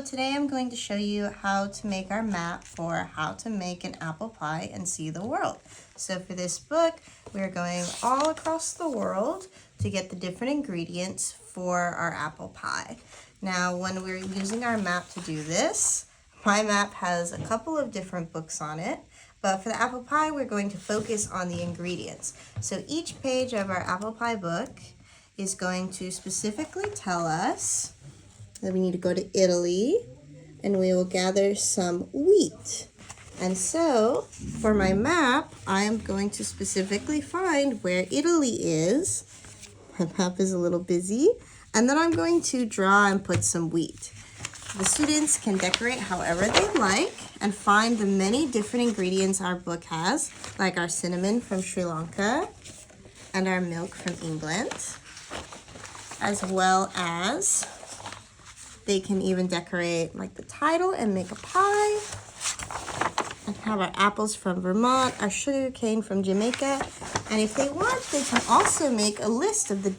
today I'm going to show you how to make our map for how to make an apple pie and see the world. So for this book, we're going all across the world to get the different ingredients for our apple pie. Now, when we're using our map to do this, my map has a couple of different books on it, but for the apple pie, we're going to focus on the ingredients. So each page of our apple pie book is going to specifically tell us that we need to go to Italy and we will gather some wheat. And so for my map, I am going to specifically find where Italy is. My map is a little busy. And then I'm going to draw and put some wheat. The students can decorate however they like and find the many different ingredients our book has, like our cinnamon from Sri Lanka and our milk from England, as well as they can even decorate like the title and make a pie, and have our apples from Vermont, our sugar cane from Jamaica, and if they want, they can also make a list of the